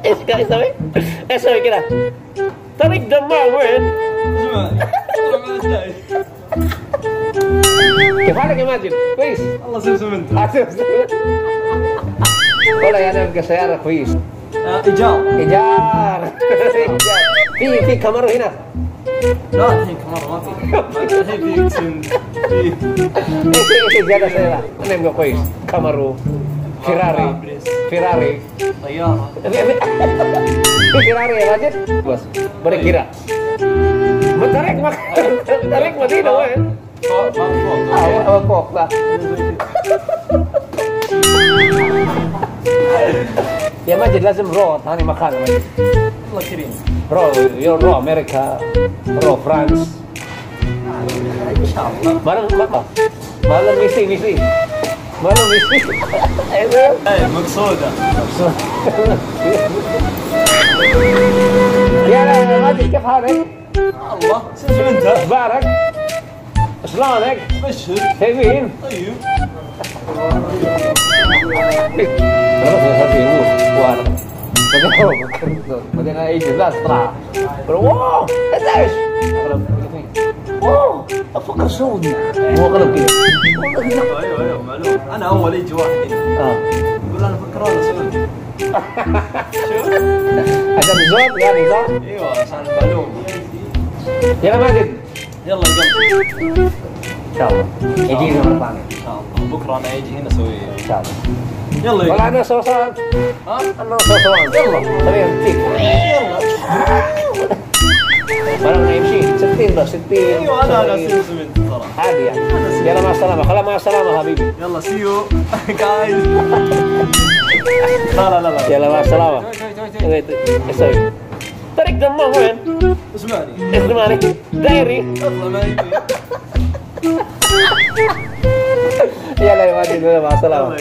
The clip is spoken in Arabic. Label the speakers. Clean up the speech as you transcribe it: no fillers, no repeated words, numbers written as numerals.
Speaker 1: ايش قاعد يسوي؟ ايش يسوي كذا؟ طريق دمار وين؟ كيف حالك يا ماجد؟ كويس؟
Speaker 2: الله سمسم انت.
Speaker 1: والله يعني ابقى سيارة كويس. إيجار. في كاميرا هنا.
Speaker 2: لا الحين كمان ما في. الحين في اكسن
Speaker 1: ايش زيادة سيارة؟ أنا أبقى كويس. كاميرا. فيراري.
Speaker 2: طيارة.
Speaker 1: في فيراري يا ماجد؟ بس بركيرة. طريق مدينة وين؟ فوق لا. يا ماجد لازم رو ثاني مكان يا ماجد.
Speaker 2: الله كريم.
Speaker 1: رو أمريكا، رو فرانس.
Speaker 2: ان شاء الله.
Speaker 1: ما ميسي.
Speaker 2: اي مقصودة.
Speaker 1: يا ماجد كيف حالك؟
Speaker 2: الله سمسم انت.
Speaker 1: اخبارك؟ شلونك؟
Speaker 2: بشر.
Speaker 1: طيبين؟
Speaker 2: طيب.
Speaker 1: بعدين يجي الناس طلع واو ايش؟ واو افكر سعودي هو غلب كذا.
Speaker 2: ايوه معلوم. انا اول يجي واحد هنا يقول انا فكران سعودي. شوف
Speaker 1: عشان الزود يعني صح؟
Speaker 2: ايوه عشان معلوم.
Speaker 1: يلا ماجد
Speaker 2: يلا يا قلبي.
Speaker 1: ان شاء الله يجينا مرة ثانية
Speaker 2: ان شاء الله. بكره انا اجي هنا اسوي.
Speaker 1: ان شاء الله.
Speaker 2: يلا
Speaker 1: والله انا سوسان.
Speaker 2: ها؟
Speaker 1: انا سوسان. يلا خلينا نتيك.
Speaker 2: يلا.
Speaker 1: مرة يمشي 60 بس 60.
Speaker 2: ايوه انا سمسم انت ترى.
Speaker 1: عادي يعني. يلا مع السلامة. خلا مع السلامة حبيبي.
Speaker 2: يلا سي يو جايز. لا
Speaker 1: يلا مع السلامة. ايش تسوي؟ طريق دمام وين؟ اسمعني دايري.
Speaker 2: اطلع ما يبي.
Speaker 1: يلا يا ماجد مع السلامة.